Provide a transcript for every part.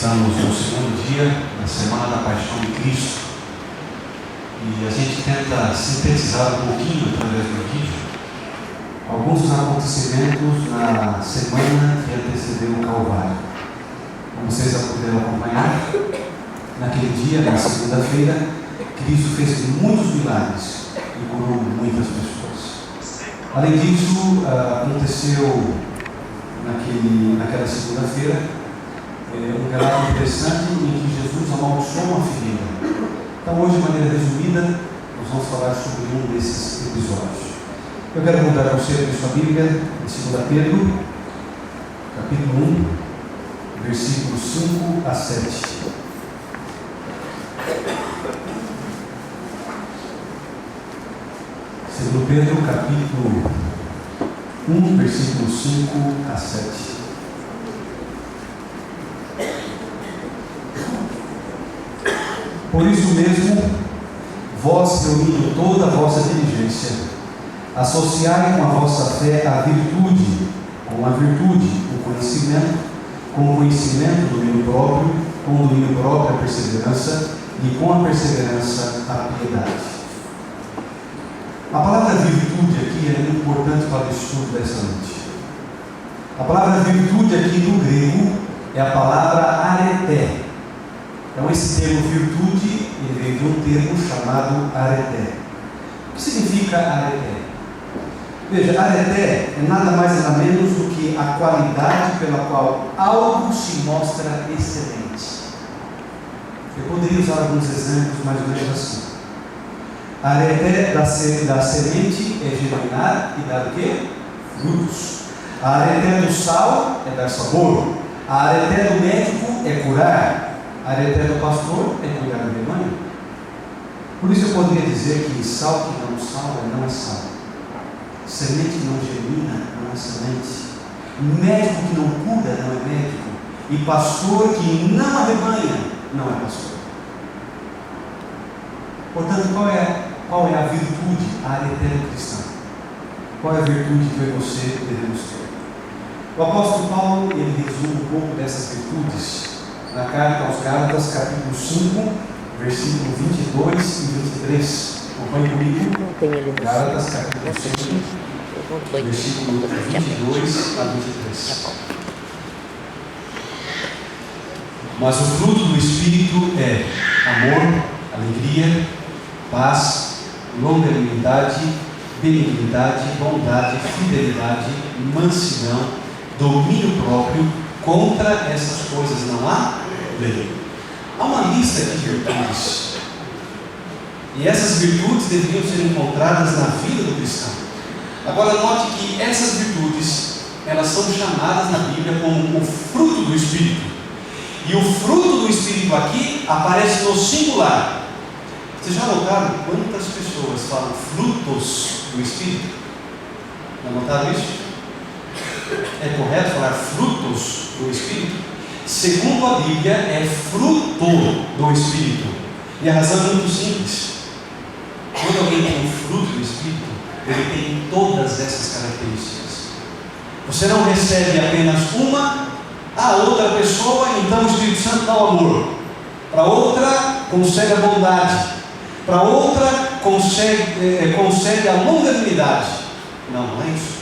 Estamos no segundo dia da Semana da Paixão de Cristo e a gente tenta sintetizar um pouquinho, através do vídeo, alguns dos acontecimentos na semana que antecedeu o Calvário. Como vocês já puderam acompanhar, naquele dia, na segunda-feira, Cristo fez muitos milagres e curou muitas pessoas. Além disso, aconteceu naquela segunda-feira um relato interessante em que Jesus amaldiçoou uma figueira. Então hoje, de maneira resumida, nós vamos falar sobre um desses episódios. Eu quero contar para você a sua Bíblia em 2 Pedro, capítulo 1, versículos 5 a 7. Segundo Pedro, capítulo 1, versículos 5 a 7. Por isso mesmo, vós, reunindo toda a vossa diligência, associai com a vossa fé a virtude, com a virtude o conhecimento, com o conhecimento do domínio próprio, com o domínio próprio a perseverança, e com a perseverança a piedade. A palavra virtude aqui é muito importante para o estudo dessa noite. A palavra virtude aqui no grego é a palavra areté. Então esse termo virtude, ele vem de um termo chamado areté. O que significa areté? Veja, areté é nada mais nada menos do que a qualidade pela qual algo se mostra excelente. Eu poderia usar alguns exemplos mais ou menos assim. A areté da semente é germinar e dar o quê? Frutos. A areté do sal é dar sabor. A areté do médico é curar. A areté do pastor é cuidar do rebanho. Por isso eu poderia dizer que sal que não salva não é sal. Semente que não germina não é semente. Médico que não cura não é médico. E pastor que não arrebanha não é pastor. Portanto, qual é a virtude, a areté do cristão? Qual é a virtude que eu e você devemos ter? O apóstolo Paulo, ele resume um pouco dessas virtudes na carta aos Gálatas, capítulo 5, versículo 22 e 23. Acompanhe comigo. Gálatas, capítulo 5, versículo 22 a 23. Mas o fruto do Espírito é amor, alegria, paz, longanimidade, benignidade, bondade, fidelidade, mansidão, domínio próprio. Contra essas coisas não há lei. Há uma lista de virtudes. E essas virtudes deveriam ser encontradas na vida do cristão. Agora note que essas virtudes, elas são chamadas na Bíblia como o fruto do Espírito. E o fruto do Espírito aqui aparece no singular. Vocês já notaram quantas pessoas falam frutos do Espírito? Já notaram isso? É correto falar frutos do Espírito? Segundo a Bíblia, é fruto do Espírito. E a razão é muito simples. Quando alguém tem o fruto do Espírito, ele tem todas essas características. Você não recebe apenas uma, a outra pessoa, então o Espírito Santo dá o amor. Para outra, concede a bondade. Para outra, concede a longanimidade. Não é isso.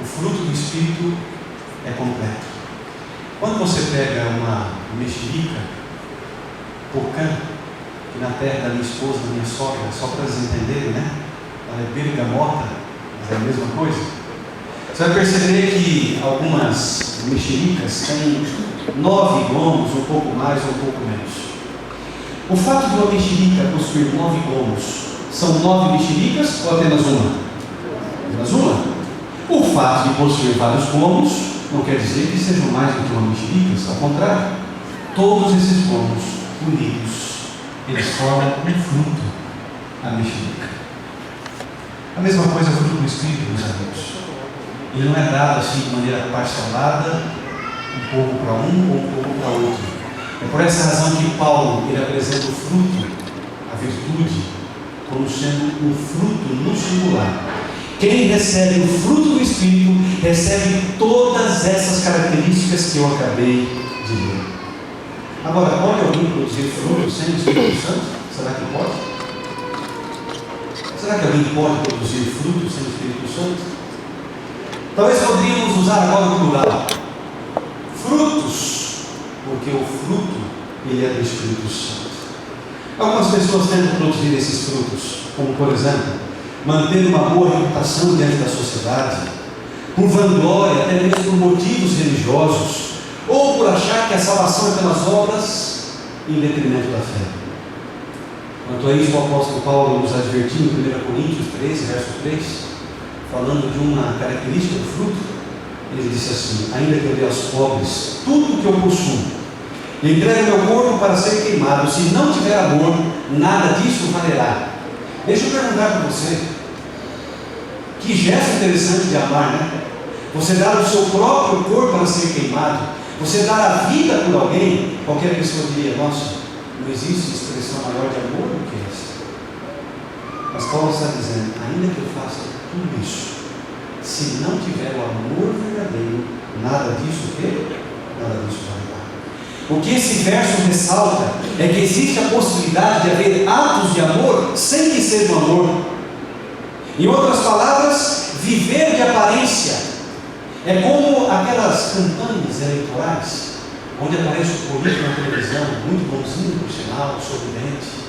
O fruto do Espírito é completo. Quando você pega uma mexerica, pocã, que na terra da minha esposa, da minha sogra, só para vocês entenderem, né? Ela é bergamota, mas é a mesma coisa. Você vai perceber que algumas mexericas têm 9 gomos, um pouco mais ou um pouco menos. O fato de uma mexerica possuir 9 gomos, são 9 mexericas ou apenas uma? Apenas uma? O fato de possuir vários gomos não quer dizer que sejam mais do que uma mexerica, ao contrário. Todos esses gomos unidos, eles formam um fruto, a mexerica. A mesma coisa é o fruto do Espírito, meus amigos. Ele não é dado assim de maneira parcelada, um pouco para um ou um pouco para outro. É por essa razão que Paulo ele apresenta o fruto, a virtude, como sendo um fruto no singular. Quem recebe o fruto do Espírito recebe todas essas características que eu acabei de ler. Agora, pode alguém produzir frutos sem o Espírito Santo? Será que pode? Será que alguém pode produzir frutos sem o Espírito Santo? Talvez poderíamos usar agora o plural. Frutos, porque o fruto, ele é do Espírito Santo. Algumas pessoas tentam produzir esses frutos, como por exemplo, manter uma boa reputação diante da sociedade, por vanglória, até mesmo por motivos religiosos, ou por achar que a salvação é pelas obras em detrimento da fé. Quanto a isso, o apóstolo Paulo nos advertiu em 1 Coríntios 13, verso 3, falando de uma característica do fruto. Ele disse assim: ainda que eu dê aos pobres tudo o que eu possuo, e entregue meu corpo para ser queimado, se não tiver amor, nada disso valerá. Deixa eu perguntar para você, que gesto interessante de amar, né? Você dar o seu próprio corpo para ser queimado, você dar a vida por alguém. Qualquer pessoa diria: nossa, não existe expressão maior de amor do que essa. Mas Paulo está dizendo: ainda que eu faça tudo isso, se não tiver o amor verdadeiro, nada disso valerá. O que esse verso ressalta é que existe a possibilidade de haver atos de amor sem que seja um amor. Em outras palavras, viver de aparência é como aquelas campanhas eleitorais, onde aparece o político na televisão, muito bonzinho por sinal, sorridente.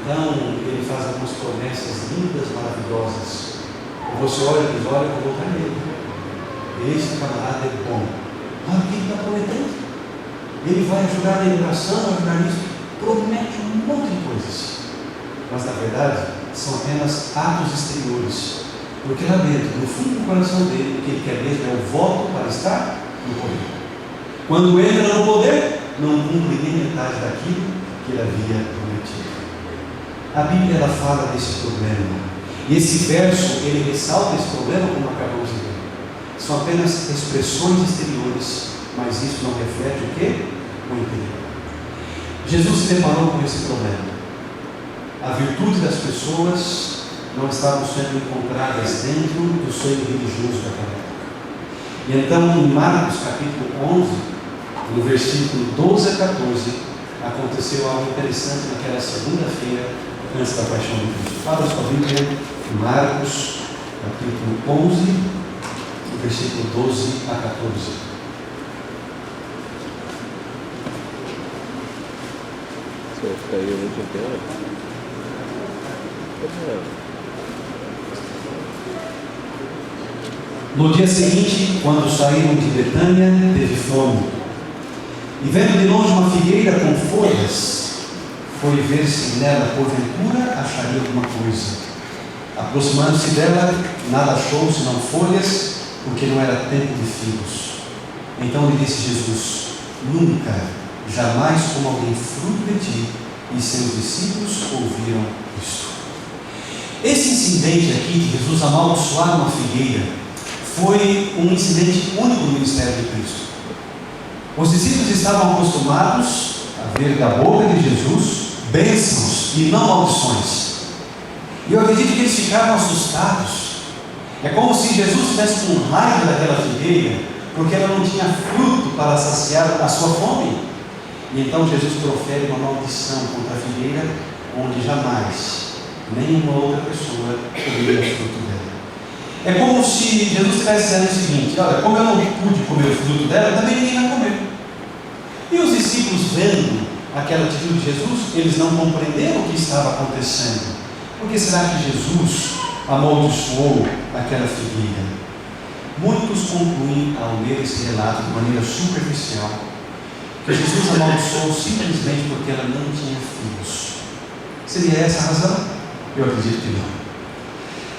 Então, ele faz algumas promessas lindas, maravilhosas. E você olha e diz: olha, eu vou votar nele. Esse camarada é bom. Olha o que ele está prometendo. Ele vai ajudar na educação, vai ajudar nisso. Promete um monte de coisas. Mas, na verdade, são apenas atos exteriores. Porque lá dentro, no fundo do coração dele, o que ele quer mesmo é o voto para estar no poder. Quando entra no poder, não cumpre nem metade daquilo que ele havia prometido. A Bíblia, ela fala desse problema. E esse verso, ele ressalta esse problema, como acabamos de ver. São apenas expressões exteriores, mas isso não reflete o quê? O interior. Jesus se deparou com esse problema. A virtude das pessoas não estavam sendo encontradas dentro do seio religioso daquela época. E então, em Marcos capítulo 11, no versículo 12 a 14, aconteceu algo interessante naquela segunda-feira antes da paixão de Cristo. Abra sua Bíblia, Marcos capítulo 11, no versículo 12 a 14. Você vai ficar aí a noite inteira? No dia seguinte, quando saíram de Betânia, teve fome. E vendo de longe uma figueira com folhas, foi ver se nela, porventura, acharia alguma coisa. Aproximando-se dela, nada achou senão folhas, porque não era tempo de figos. Então lhe disse Jesus: nunca, jamais como alguém fruto de ti. E seus discípulos ouviram isto. Esse incidente aqui de Jesus amaldiçoar uma figueira foi um incidente único no ministério de Cristo. Os discípulos estavam acostumados a ver da boca de Jesus bênçãos e não maldições. E eu acredito que eles ficaram assustados. É como se Jesus tivesse com raiva daquela figueira, porque ela não tinha fruto para saciar a sua fome. E então Jesus profere uma maldição contra a figueira, onde jamais nenhuma outra pessoa comeria fruto dela. É como se Jesus estivesse dizendo o seguinte: olha, como eu não pude comer o fruto dela, também ninguém vai comer. E os discípulos, vendo aquela atitude de Jesus, eles não compreenderam o que estava acontecendo. Por que será que Jesus amaldiçoou aquela figueira? Muitos concluem, ao ler esse relato de maneira superficial, que Jesus amaldiçoou simplesmente porque ela não tinha filhos. Seria essa a razão? Eu acredito que não.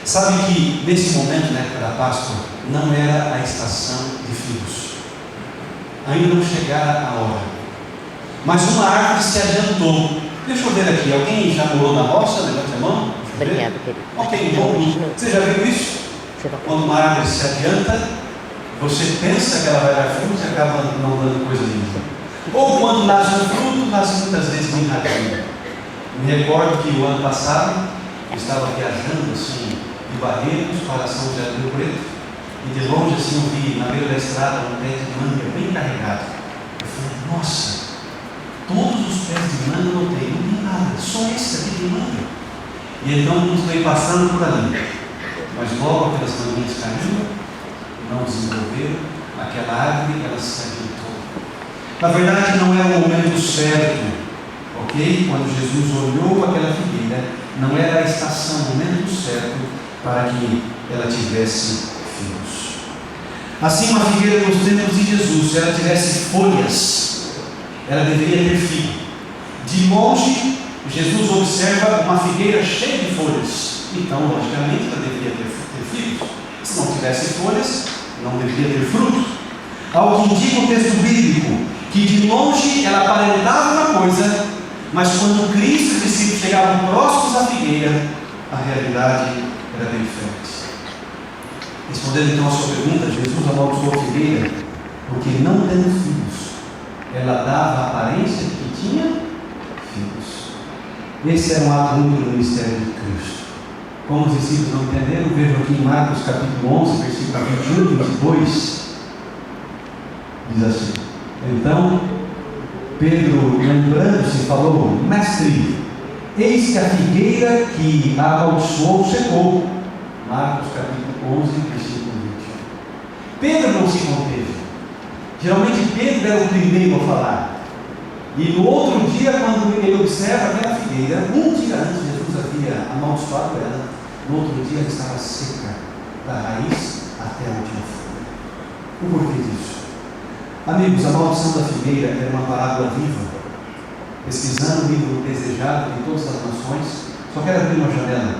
Sabe que nesse momento, na época da Páscoa, não era a estação de figos. Ainda não chegara a hora. Mas uma árvore se adiantou. Deixa eu ver aqui, alguém já morou na roça? Levante a mão. Obrigada, querido. Ok, bom. Você já viu isso? Quando uma árvore se adianta, você pensa que ela vai dar frutos e acaba não dando coisa nenhuma. Ou quando nasce um fruto, nasce muitas vezes bem rápido. Me recordo que o ano passado eu estava viajando assim, de Barreiros para São José do Rio Preto, e de longe assim eu vi na beira da estrada um pé de manga bem carregado. Eu falei: nossa, queimando. E então muitos veio passando por ali. Mas logo aquelas manguinhas caíram, não desenvolveram, aquela árvore ela se agitou. Na verdade não é o momento certo, ok? Quando Jesus olhou aquela figueira, não era a estação, o momento certo para que ela tivesse figos. Assim, uma figueira nos tempos de Jesus, se ela tivesse folhas, ela deveria ter figo. De longe, Jesus observa uma figueira cheia de folhas, então logicamente ela deveria ter figos. Se não tivesse folhas, não deveria ter fruto. Ao que indica o texto bíblico, que de longe ela aparentava uma coisa, mas quando Cristo e os discípulos chegavam próximos à figueira, a realidade era bem diferente. Respondendo então a sua pergunta, Jesus amaldiçoou a figueira porque não tendo figos, ela dava a aparência de que tinha figos. Esse era um ato único do ministério de Cristo. Como os discípulos não entenderam, vejam aqui em Marcos capítulo 11, versículo 21 e 22, diz assim: então Pedro, lembrando-se, falou: mestre, eis que a figueira que a amaldiçoou secou. Marcos capítulo 11, versículo 21. Pedro não se conteve. Geralmente Pedro era o primeiro a falar. E no outro dia, quando ele observa aquela figueira, um dia antes Jesus havia amaldiçoado ela, no outro dia ela estava seca, da raiz até a última folha. O porquê disso? Amigos, a maldição da figueira era uma parábola viva. Pesquisando o livro Desejado de Todas as Nações, só quero abrir uma janela.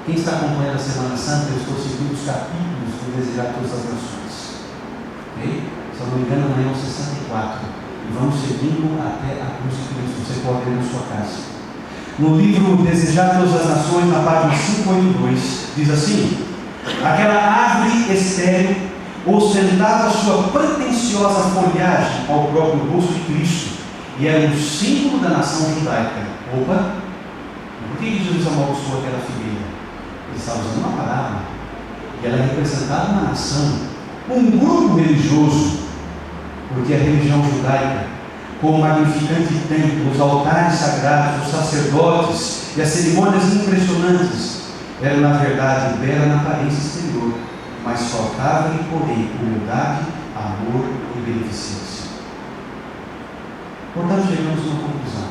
Quem está acompanhando a Semana Santa, eu estou seguindo os capítulos do Desejado de Todas as Nações. Ok? Se eu não me engano, amanhã é o 64. E vamos seguindo até a cruz de Cristo. Você pode ver na sua casa. No livro Desejado de Todas as Nações, na página 582, diz assim: aquela árvore estéril ostentava sua pretensiosa folhagem ao próprio rosto de Cristo e era um símbolo da nação judaica. Opa! Por que Jesus amaldiçoou aquela figueira? Ele estava usando uma parábola e ela representava uma nação, um grupo religioso, porque a religião judaica, com o magnificante templo, os altares sagrados, os sacerdotes e as cerimônias impressionantes, era na verdade bela na aparência exterior, mas faltava-lhe, porém, humildade, amor e beneficência. Portanto, chegamos a uma conclusão.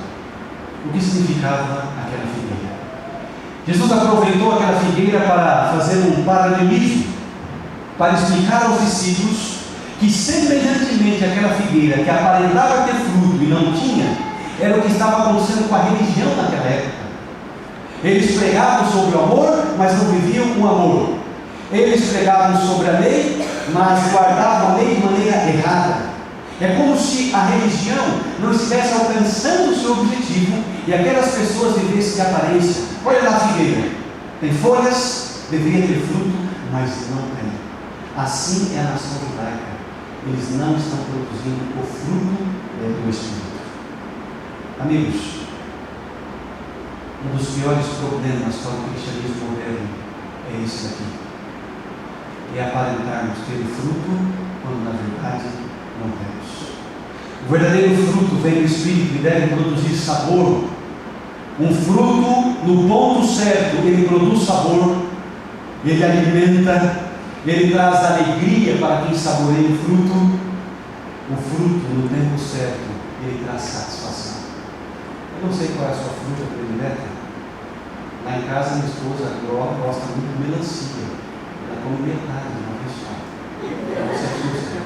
O que significava aquela figueira? Jesus aproveitou aquela figueira para fazer um paralelismo, para explicar aos discípulos que, semelhantemente àquela figueira que aparentava ter fruto e não tinha, era o que estava acontecendo com a religião naquela época. Eles pregavam sobre o amor, mas não viviam o amor. Eles pregavam sobre a lei, mas guardavam a lei de maneira errada. É como se a religião não estivesse alcançando o seu objetivo e aquelas pessoas vivessem de aparência. Olha lá a figueira, tem folhas, deveria ter fruto, mas não tem. Assim é a nação judaica. Eles não estão produzindo o fruto do Espírito. Amigos, um dos piores problemas para o cristianismo moderno é esse daqui. É aparentarmos ter fruto quando na verdade não temos. O verdadeiro fruto vem do Espírito e deve produzir sabor. Um fruto no ponto certo, ele produz sabor, ele alimenta, ele traz alegria para quem saboreia o fruto. O fruto no tempo certo, ele traz satisfação. Eu não sei qual é a sua fruta predileta. Lá em casa minha esposa, a Glória, gosta muito de melancia. Ela come metade de uma vez só. Não se assusta.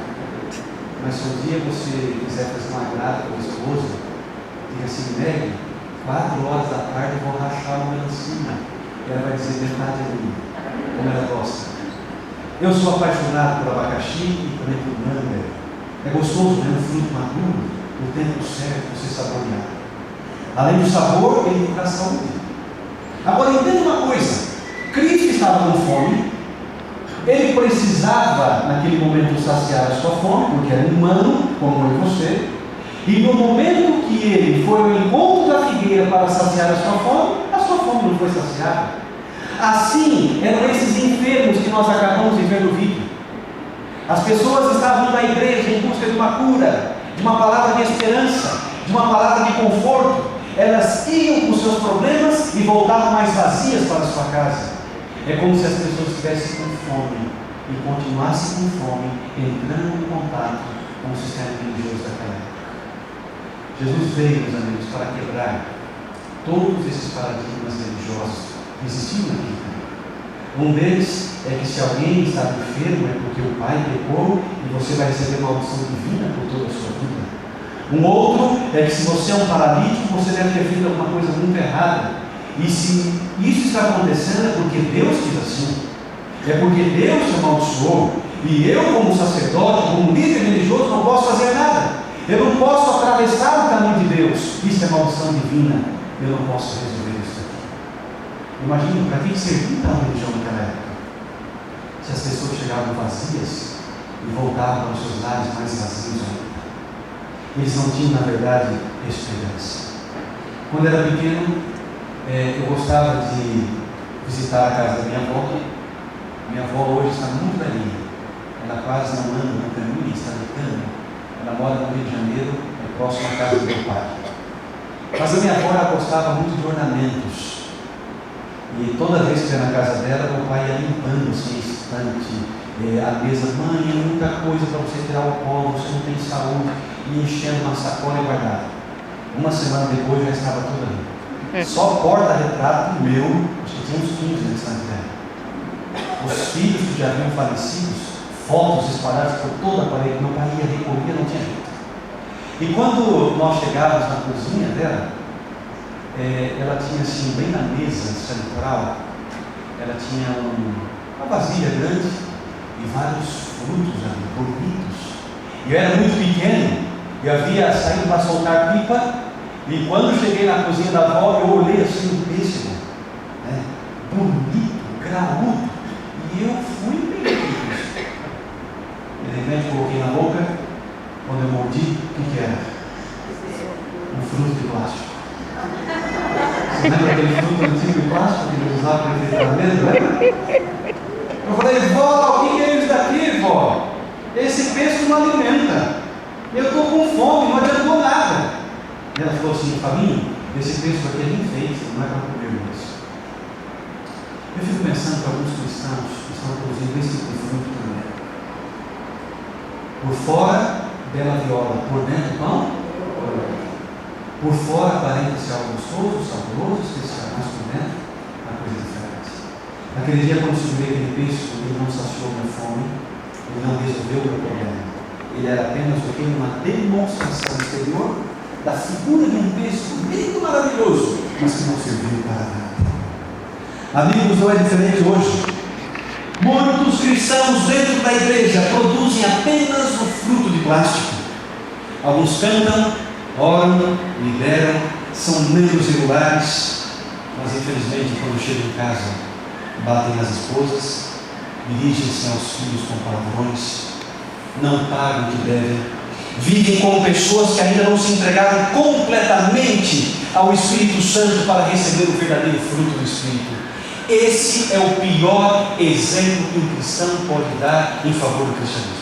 Mas se um dia você quiser fazer uma agrada com a esposa, diga assim: Meg, 4 horas da tarde eu vou rachar uma melancia. E ela vai dizer: metade é minha, como ela gosta. Eu sou apaixonado por abacaxi e também por manga. É gostoso ver um fruto maduro, no tempo certo, você saborear. Além do sabor, ele traz saúde. Agora entenda uma coisa: Cristo estava com fome, ele precisava naquele momento saciar a sua fome, porque era humano, como eu e você, e no momento que ele foi ao encontro da figueira para saciar a sua fome não foi saciada. Assim eram esses enfermos que nós acabamos de ver no vídeo. As pessoas estavam na igreja em busca de uma cura, de uma palavra de esperança, de uma palavra de conforto. Elas iam saíam com seus problemas e voltavam mais vazias para a sua casa. É como se as pessoas estivessem com fome e continuassem com fome, entrando em contato com o sistema religioso daquela época. Jesus veio, meus amigos, para quebrar todos esses paradigmas religiosos que existiam naquele tempo. Um deles é que se alguém está enfermo é porque o pai pecou e você vai receber uma maldição divina por toda a sua vida. Um outro é que se você é um paralítico, você deve ter feito alguma coisa muito errada. E se isso está acontecendo é porque Deus quis assim. É porque Deus te amaldiçoou. E eu, como sacerdote, como líder religioso, não posso fazer nada. Eu não posso atravessar o caminho de Deus. Isso é maldição divina. Eu não posso resolver isso aqui. Imagina, para que servia então a religião naquela época? Se as pessoas chegavam vazias e voltavam para os seus lares mais vazios ainda. Eles não tinham, na verdade, esperança. Quando eu era pequeno, eu gostava de visitar a casa da minha avó. Minha avó hoje está muito velhinha. Ela quase não anda no caminho, está no cano. Ela mora no Rio de Janeiro, próximo à casa do meu pai. Mas a minha avó ela gostava muito de ornamentos. E toda vez que ia na casa dela, meu pai ia limpando assim, estante, a mesa. Mãe, é muita coisa para você tirar o pó, você não tem saúde. E enchendo uma sacola e guardava. Uma semana depois já estava tudo ali. Só porta-retrato meu, acho que tinha uns 15 na estante dela. Os filhos que já haviam falecido, fotos espalhadas por toda a parede, meu pai ia recolher, não tinha jeito. E quando nós chegávamos na cozinha dela, ela tinha assim, bem na mesa central, ela tinha uma vasilha grande e vários frutos ali, bonitos. E eu era muito pequeno, eu havia saído para soltar pipa, e quando cheguei na cozinha da avó, eu olhei assim o pêssego, bonito, graúdo, e eu fui e peguei isso. De repente coloquei na boca, quando eu mordi, o que era? Um fruto de plástico. Você lembra aquele fruto antigo de plástico que eles usavam para enfeitar a mesa, lembra? Eu falei, vó, o que é isso daqui, vó? Esse pêssego não alimenta. Eu estou com fome, não adiantou nada. E ela falou assim, Fabinho, esse pêssego aqui é enfeite, não é para comer mais. Eu fico pensando que alguns cristãos estão produzindo esse tipo de fruto também. Por fora, bela viola, por dentro, pão. Por fora, aparenta ser algo gostoso, saboroso, especial, mas por dentro, uma coisa diferente. Naquele dia, quando segurei aquele pêssego, ele não saciou minha fome, ele não resolveu o meu problema. Ele era apenas uma demonstração exterior da figura de um pêssego lindo, maravilhoso, mas que não serviu para nada. Amigos, não é diferente hoje. Muitos cristãos dentro da igreja produzem apenas o fruto de plástico. Alguns cantam, oram, lideram, são membros regulares, mas infelizmente quando chegam em casa, batem nas esposas, dirigem-se aos filhos com palavrões, não pagam o que devem, vivem como pessoas que ainda não se entregaram completamente ao Espírito Santo para receber o verdadeiro fruto do Espírito. Esse é o pior exemplo que um cristão pode dar em favor do cristianismo.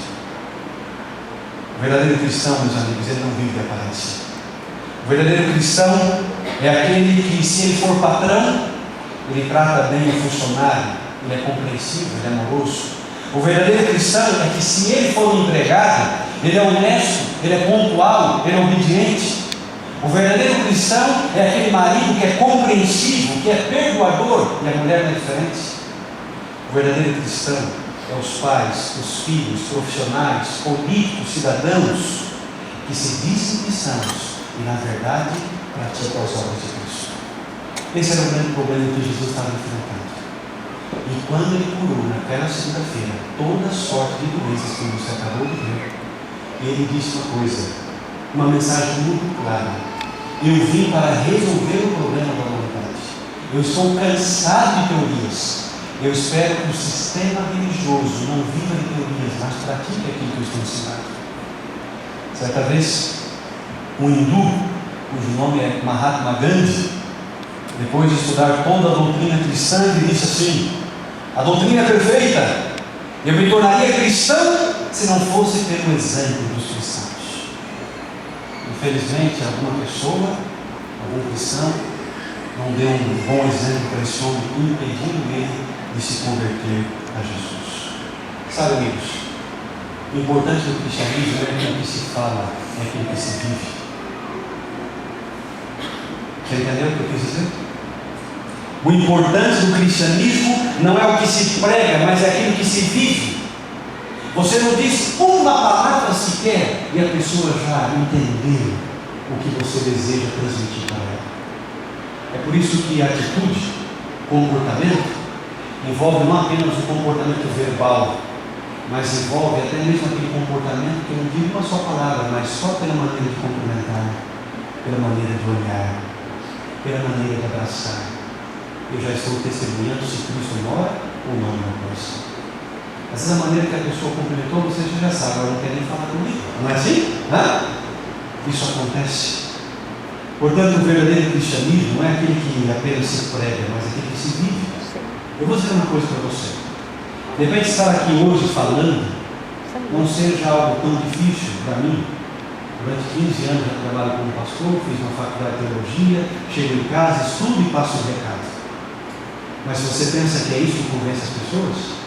O verdadeiro cristão, meus amigos, ele não vive de aparência. O verdadeiro cristão é aquele que, se ele for patrão, ele trata bem o funcionário, ele é compreensivo, ele é amoroso. O verdadeiro cristão é que, se ele for um empregado, ele é honesto, ele é pontual, ele é obediente. O verdadeiro cristão é aquele marido que é compreensivo, que é perdoador, e a mulher não é diferente. O verdadeiro cristão é os pais, os filhos, profissionais, políticos, cidadãos, que se dizem cristãos e, na verdade, praticam as obras de Cristo. Esse era o grande problema que Jesus estava enfrentando. E quando ele curou, naquela segunda-feira, toda sorte de doenças que você acabou de ver, ele disse uma coisa, uma mensagem muito clara: eu vim para resolver o problema da humanidade. Eu estou cansado de teorias. Eu espero que o sistema religioso não viva de teorias, mas pratique aquilo que eu estou ensinando. Certa vez, um hindu, cujo nome é Mahatma Gandhi, depois de estudar toda a doutrina cristã, ele disse assim: a doutrina é perfeita. Eu me tornaria cristão se não fosse pelo exemplo dos cristãos. Infelizmente, alguma pessoa, algum cristão, não deu um bom exemplo para esse homem, impedindo ele de se converter a Jesus. Sabe, amigos, o importante do cristianismo não é aquilo que se fala, é aquilo que se vive. Você entendeu o que eu quis dizer? O importante do cristianismo não é o que se prega, mas é aquilo que se vive. Você não diz uma palavra sequer e a pessoa já entendeu o que você deseja transmitir para ela. É por isso que a atitude, comportamento, envolve não apenas o comportamento verbal, mas envolve até mesmo aquele comportamento que eu não digo uma só palavra, mas só pela maneira de cumprimentar, pela maneira de olhar, pela maneira de abraçar. Eu já estou testemunhando se Cristo mora ou não no meu coração. Às vezes a maneira que a pessoa cumprimentou, você já sabe, ela não quer nem falar comigo. Não é assim? Isso acontece. Portanto, o verdadeiro cristianismo não é aquele que apenas se prega, mas aquele que se vive. Eu vou dizer uma coisa para você. De repente estar aqui hoje falando não seja algo tão difícil para mim. Durante 15 anos eu trabalho como pastor, fiz uma faculdade de teologia, chego em casa, estudo e passo o recado. Mas você pensa que é isso que convence as pessoas?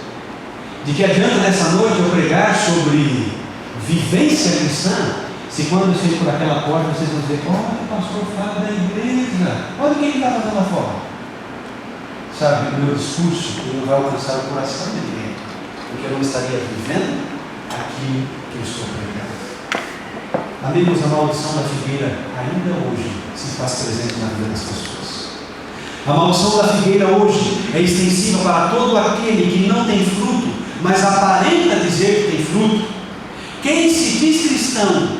De que adianta nessa noite eu pregar sobre vivência cristã, se quando eu sair por aquela porta vocês vão dizer, olha o pastor fala da igreja, olha o que ele está fazendo lá fora. Sabe, o meu discurso não vai alcançar o coração de ninguém, porque eu não estaria vivendo aquilo que eu estou pregando. Amigos, a maldição da figueira ainda hoje se faz presente na vida das pessoas. A maldição da figueira hoje é extensiva para todo aquele que não tem fruto, mas aparenta dizer que tem fruto. Quem se diz cristão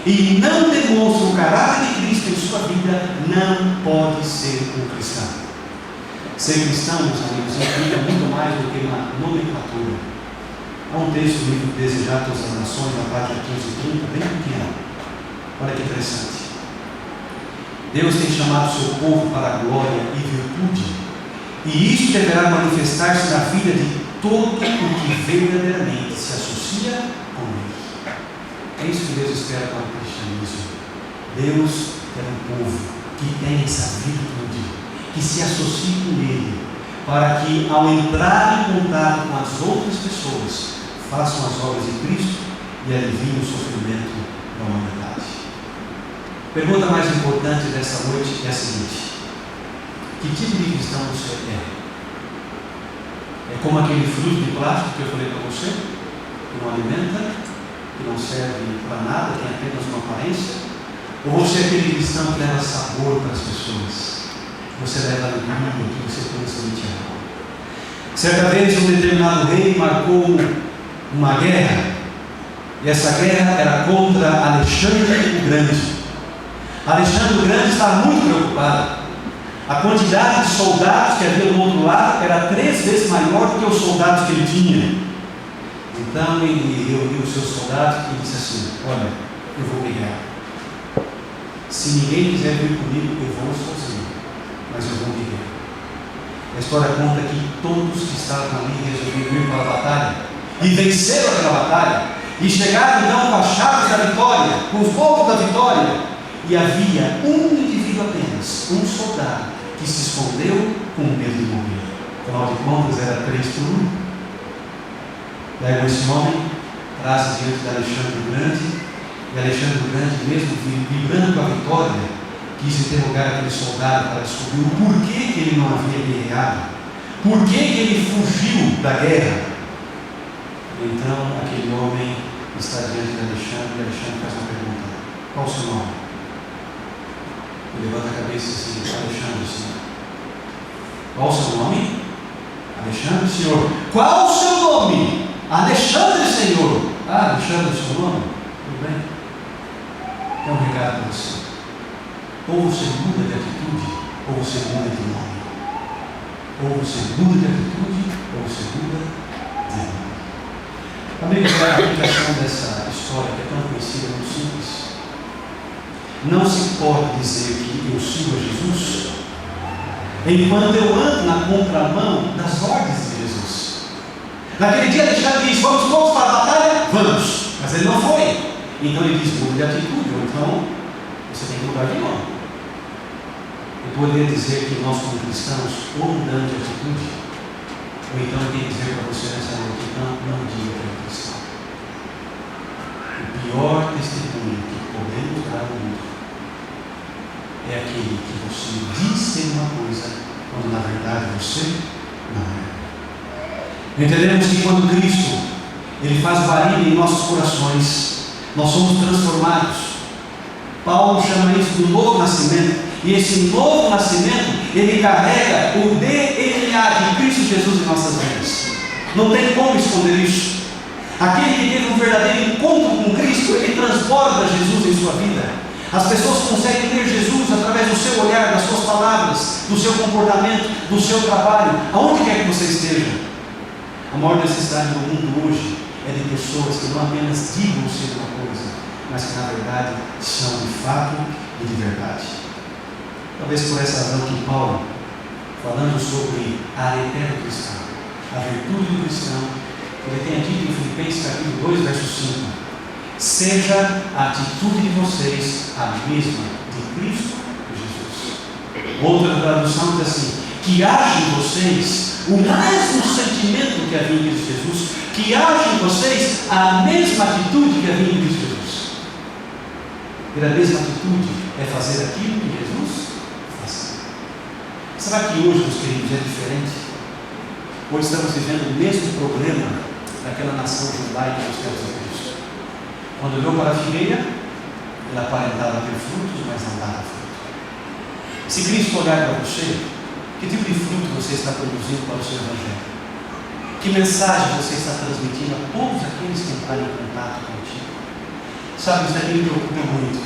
e não demonstra o caráter de Cristo em sua vida, não pode ser um cristão. Ser cristão, meus amigos, implica muito mais do que uma nomenclatura. Há um texto do livro Desejar Todas as Nações, na página 15 e 30, bem pequeno. Olha que interessante. Deus tem chamado o seu povo para a glória e virtude, e isso deverá manifestar-se na vida de todo o que verdadeiramente se associa com Ele. É isso que Deus espera para o cristianismo. Deus quer um povo que tem essa virtude, que se associe com Ele, para que ao entrar em contato com as outras pessoas, façam as obras de Cristo e aliviem o sofrimento da humanidade. Pergunta mais importante dessa noite é a seguinte: que tipo de cristão você é? É como aquele fruto de plástico que eu falei para você, que não alimenta, que não serve para nada, tem apenas uma aparência? Ou você é aquele cristão que leva sabor para as pessoas? Você leva alegria que você transmite a alma. Certa vez um determinado rei marcou uma guerra, e essa guerra era contra Alexandre o Grande. Alexandre o Grande estava muito preocupado. A quantidade de soldados que havia do outro lado era 3 vezes maior do que os soldados que ele tinha. Então ele reuniu os seus soldados e disse assim: olha, eu vou brigar. Se ninguém quiser vir comigo, eu vou sozinho, mas eu vou brigar. A história conta que todos que estavam ali resolveram ir para a batalha e venceram aquela batalha, e chegaram então com as chaves da vitória, com o fogo da vitória. E havia um indivíduo apenas, um soldado, que se escondeu com medo de morrer. Afinal de contas, era 3 por 1. Daí esse homem traz diante de Alexandre o Grande, e Alexandre o Grande, mesmo vibrando com a vitória, quis interrogar aquele soldado para descobrir o porquê que ele não havia guerreado, por que ele fugiu da guerra. Então aquele homem está diante de Alexandre, e Alexandre faz uma pergunta: qual o seu nome? Ele levanta a cabeça e diz: Alexandre, Senhor. Qual o seu nome? Alexandre, Senhor. Qual o seu nome? Alexandre, Senhor. Ah, Alexandre, o seu nome? Tudo bem. Tem um recado para você. Ou você muda de atitude, ou você muda de nome. Ou você muda de atitude, ou você muda de nome. Amigos, a aplicação dessa história, que é tão conhecida, é muito simples. Não se pode dizer que eu sigo a Jesus enquanto eu ando na contramão das ordens de Jesus. Naquele dia Alexandre diz: vamos todos para a batalha? Vamos. Mas ele não foi. Então ele diz: muda de atitude, ou então você tem que mudar de nome. Eu poderia dizer que nós, como cristãos, ou mudamos de atitude, ou então eu tenho que dizer para você nessa noite, não diga que é cristão. O pior testemunho que podemos dar ao mundo é aquele que você diz ser uma coisa, quando na verdade você não é. Entendemos que quando Cristo Ele faz varília em nossos corações, nós somos transformados. Paulo chama isso de novo nascimento, e esse novo nascimento, ele carrega o DNA de Cristo Jesus em nossas vidas. Não tem como esconder isso. Aquele que teve um verdadeiro encontro com Cristo, ele transborda Jesus em sua vida. As pessoas conseguem ver Jesus através do seu olhar, das suas palavras, do seu comportamento, do seu trabalho, aonde quer que você esteja. A maior necessidade do mundo hoje é de pessoas que não apenas digam ser uma coisa, mas que na verdade são de fato e de verdade. Talvez por essa razão que Paulo, falando sobre a eterna cristã, a virtude do cristão, ele tem dito em Filipenses capítulo 2, verso 5: seja a atitude de vocês a mesma de Cristo Jesus. Outra tradução diz assim: que haja em vocês o mesmo sentimento que havia em Cristo Jesus, que haja em vocês a mesma atitude que havia em Cristo Jesus. E a mesma atitude é fazer aquilo que Jesus faz. Será que hoje, meus queridos, é diferente? Hoje estamos vivendo o mesmo problema daquela nação judaica dos tempos de Cristo. Quando olhou para a figueira, ela aparentava ter frutos, mas não dava fruto. Se Cristo olhar para você, que tipo de fruto você está produzindo para o seu Evangelho? Que mensagem você está transmitindo a todos aqueles que entrarem em contato contigo? Sabe, isso daqui me preocupa muito.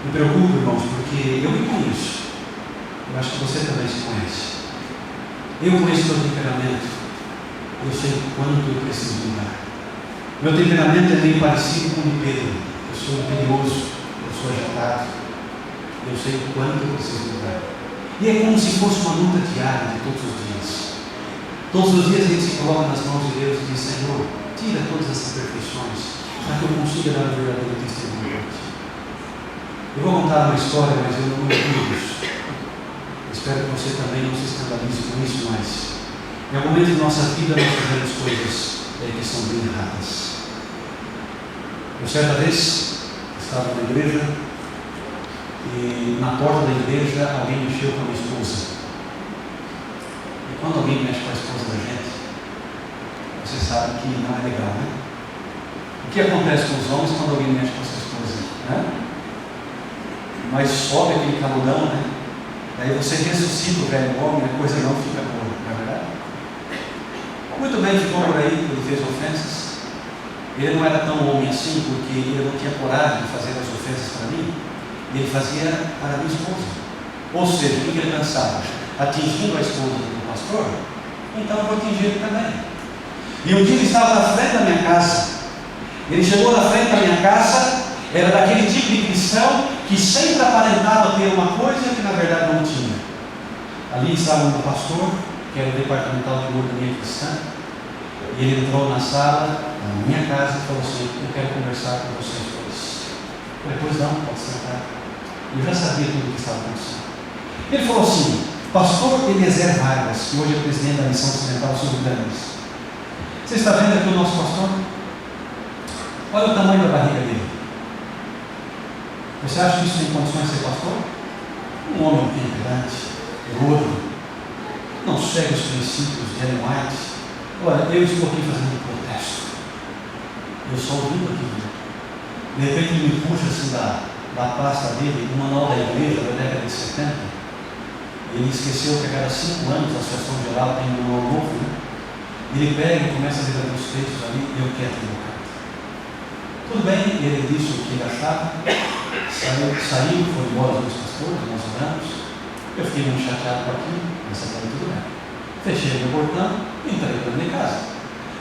Me preocupa, irmãos, porque eu me conheço. Eu acho que você também se conhece. Eu conheço meu temperamento. Eu sei o quanto eu preciso mudar. Meu temperamento é meio parecido com o de Pedro. Eu sou imperioso, eu sou agitado. Eu sei o quanto eu preciso mudar. E é como se fosse uma luta diária de todos os dias. Todos os dias a gente se coloca nas mãos de Deus e diz: Senhor, tira todas essas imperfeições, para que eu consiga dar o verdadeiro testemunho. Eu vou contar uma história, mas eu não me orgulho disso. Espero que você também não se escandalize com isso, mas em algum momento de nossa vida nós fazemos coisas que são bem erradas. Eu certa vez estava na igreja e na porta da igreja alguém mexeu com a minha esposa. E quando alguém mexe com a esposa da gente, você sabe que não é legal, né? O que acontece com os homens quando alguém mexe com a sua esposa? Né? Mas sobe aquele caludão, né? Daí você ressuscita o velho homem e a coisa não fica boa, não é verdade? Muito bem, ficou por aí, ele fez ofensas. Ele não era tão homem assim, porque ele não tinha coragem de fazer as ofensas para mim. Ele fazia para a minha esposa. Ou seja, o que ele pensava? Atingindo a esposa do pastor, então eu vou atingir ele também. E um dia ele estava na frente da minha casa. Ele chegou na frente da minha casa, era daquele tipo de cristão que sempre aparentava ter uma coisa que na verdade não tinha. Ali estava o pastor, que era o departamental de mordomia cristã, e ele entrou na sala, na minha casa, e falou assim: eu quero conversar com vocês dois. Eu falei: pois não, pode sentar. Eu já sabia tudo o que estava acontecendo. Ele falou assim: pastor Eliezer Vargas, que hoje é presidente da Missão Ocidental Sul-Americana. Você está vendo aqui o nosso pastor? Olha o tamanho da barriga dele. Você acha que isso tem condições de ser pastor? Um homem temperante, gordo, não segue os princípios de Ellen White. Olha, eu estou aqui fazendo um protesto. Eu só ouvindo aqui. De repente ele me puxa assim da pasta dele, um manual da igreja da década de 70. Ele esqueceu que a cada 5 anos a Associação Geral tem um manual novo, né? Ele pega e começa a ler alguns textos ali, e eu quero ter uma carta. Tudo bem, ele disse o que ele achava, saiu, foi embora dos pastores, nós oramos. Eu fiquei muito chateado com aquilo, mas até tudo bem. Fechei meu portão e entrei para minha casa.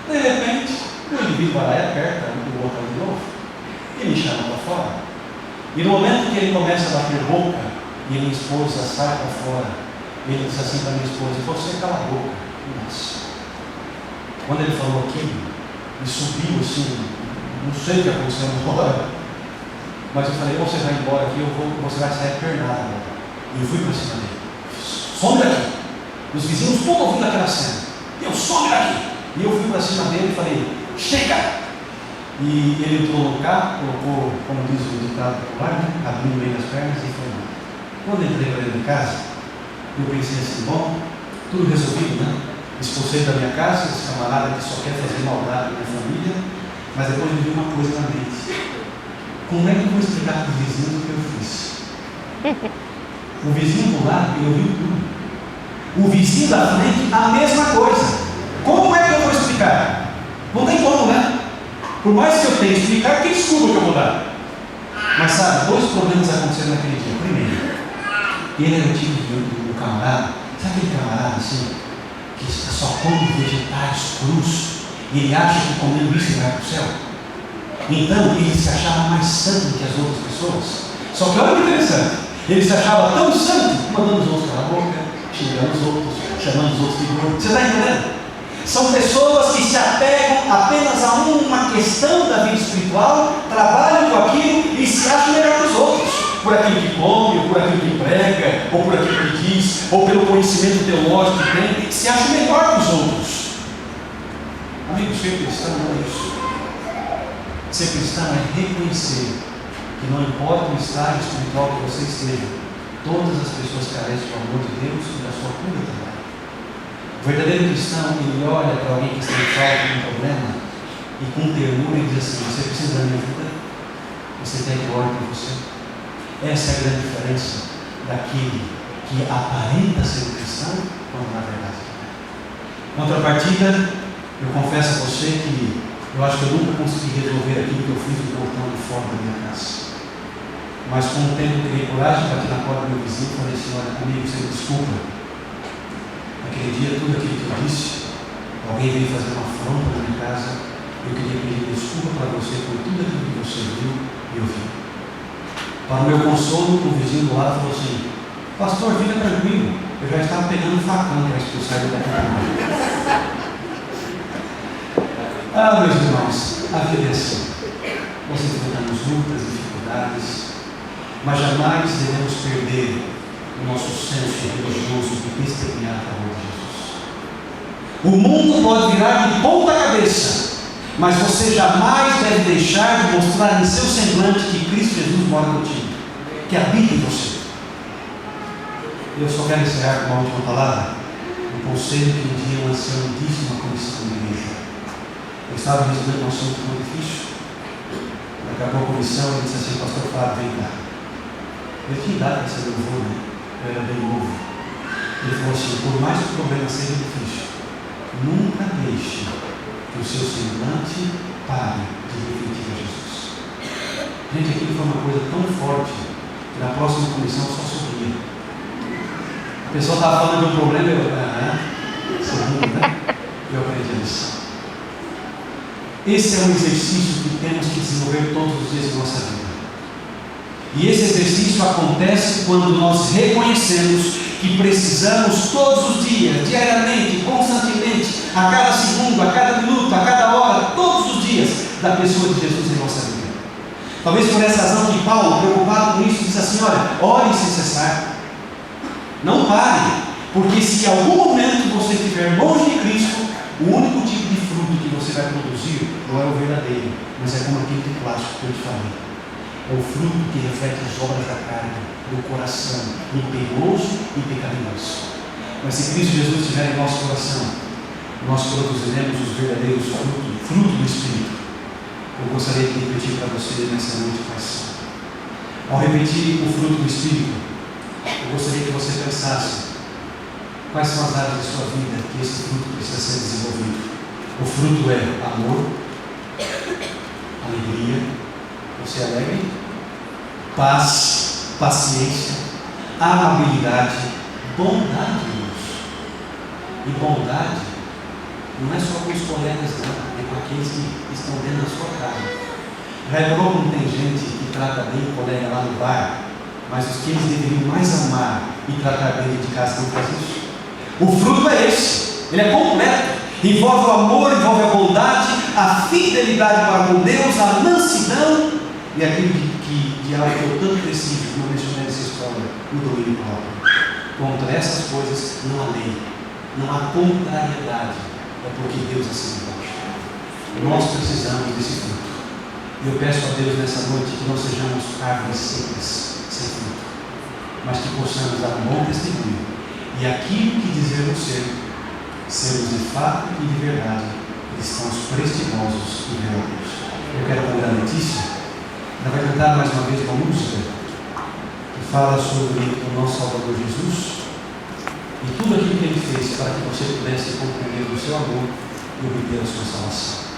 De repente, o indivíduo vai lá e aperta o botão de novo e me chama para fora. E no momento que ele começa a bater boca e minha esposa sai para fora, ele disse assim para minha esposa: você cala a boca. Nossa. Quando ele falou aquilo, me subiu assim, não sei o que aconteceu agora, mas eu falei: você vai embora aqui, você vai sair pernada. E eu fui para cima dele. Some daqui. Os vizinhos todos ouvindo aquela cena. Eu some daqui. E eu fui para cima dele e falei, chega! E ele entrou no carro, colocou, como diz o ditado popular, né? Abriu meio das pernas e foi lá. Quando eu entrei para dentro de casa, eu pensei assim, bom, tudo resolvido, né? Expulsei da minha casa esse camarada que só quer fazer maldade na minha família, mas depois me veio uma coisa na mente. Como é que eu vou explicar para os vizinhos o que eu fiz? O vizinho do lado, ele ouviu tudo. O vizinho da frente, a mesma coisa. Como é que eu vou explicar? Não tem como, né? Por mais que eu tenha que explicar, que desculpa que eu vou dar? Mas sabe, dois problemas aconteceram naquele dia. Primeiro, ele era o tipo do camarada, sabe aquele camarada assim, que só come vegetais crus, e ele acha que comendo isso ele vai para o céu? Então ele se achava mais santo que as outras pessoas. Só que olha que interessante, ele se achava tão santo, mandando os outros calar a boca, xingando os outros, chamando os outros de gordo. Você está entendendo? São pessoas que se apegam apenas a uma questão da vida espiritual, trabalham com aquilo e se acham melhor que os outros, por aquilo que come, ou por aquilo que prega, ou por aquilo que diz, ou pelo conhecimento teológico que tem, se acham melhor que os outros. Amigo, ser cristão não é isso. Ser cristão é reconhecer que não importa o estágio espiritual que você esteja, todas as pessoas carecem do amor de Deus e da sua cura também. O verdadeiro cristão, ele olha para alguém que está em falta de um problema e com ternura ele diz assim, você precisa da minha ajuda? Você quer que eu ore por você? Essa é a grande diferença daquele que aparenta ser cristão, quando na verdade não é. Contrapartida, eu confesso a você que eu acho que eu nunca consegui resolver aquilo que eu fiz do portão de fora da minha casa. Mas com o tempo eu criei coragem, bati na porta do meu vizinho e falei assim, olha comigo, você me desculpa. Aquele dia, tudo aquilo que eu disse, alguém veio fazer uma afronta na minha casa, eu queria pedir desculpa para você por tudo aquilo que você viu e ouviu. Para o meu consolo, o vizinho do lado falou assim, pastor, fica tranquilo, eu já estava pegando um facão para expulsar ele daqui. Ah, meus irmãos, a vida é assim. Nós enfrentamos lutas, dificuldades, mas jamais devemos perder o nosso senso religioso de testemunhar a favor de Jesus. O mundo pode virar de ponta cabeça, mas você jamais deve deixar de mostrar em seu semblante que Cristo Jesus mora contigo, que habita em você. Eu só quero encerrar com uma última palavra, um conselho que um dia um ancião disse numa comissão de igreja. Eu estava recebendo um assunto muito difícil. Acabou a comissão e disse assim, pastor Fábio, vem cá. Eu tinha idade para ser louvor, né? Eu era bem novo. Ele falou assim, por mais que o problema seja difícil, nunca deixe que o seu semblante pare de refletir a Jesus. Gente, aquilo foi uma coisa tão forte que na próxima comissão eu só sorria. A pessoa estava falando de um problema e eu sorrindo, né? Eu aprendi a lição. Esse é um exercício que temos que desenvolver todos os dias de nossa vida. E esse exercício acontece quando nós reconhecemos que precisamos todos os dias, diariamente, constantemente, a cada segundo, a cada minuto, a cada hora, todos os dias, da pessoa de Jesus em nossa vida. Talvez por essa razão que Paulo, preocupado com isso, diz assim, olha, ore sem cessar. Não pare, porque se em algum momento você estiver longe de Cristo, o único tipo de fruto que você vai produzir não é o verdadeiro, mas é como aquele de plástico que eu te falei. É o fruto que reflete as obras da carne, do coração, imperioso e pecaminoso. Mas se Cristo Jesus estiver em nosso coração, nós produziremos os verdadeiros frutos do Espírito. Eu gostaria de repetir para você nessa noite quais são. Ao repetir o fruto do Espírito, eu gostaria que você pensasse quais são as áreas da sua vida que esse fruto precisa ser desenvolvido. O fruto é amor, alegria, você é alegre, paz, paciência, amabilidade, bondade, Deus. E bondade não é só com os colegas, não, é com aqueles que estão dentro da sua casa. Já reparou como tem gente que trata bem o colega lá no bar, mas os que eles deveriam mais amar e tratar bem de casa não fazem isso? O fruto é esse, ele é completo. Envolve o amor, envolve a bondade, a fidelidade para com Deus, a mansidão e aquilo de algo que eu tanto preciso, que eu mencionei nessa história, no domínio próprio. Contra essas coisas não há lei, não há contrariedade, é porque Deus assim gosta. Nós precisamos desse fruto. E eu peço a Deus nessa noite que não sejamos árvores secas, sem fruto, mas que possamos dar um bom testemunho. E aquilo que dizemos ser, sermos de fato e de verdade cristãos prestimosos e verdadeiros. Eu quero convidar a Letícia. Ela vai cantar mais uma vez uma música que fala sobre o nosso Salvador Jesus e tudo aquilo que Ele fez para que você pudesse compreender o seu amor e obter a sua salvação.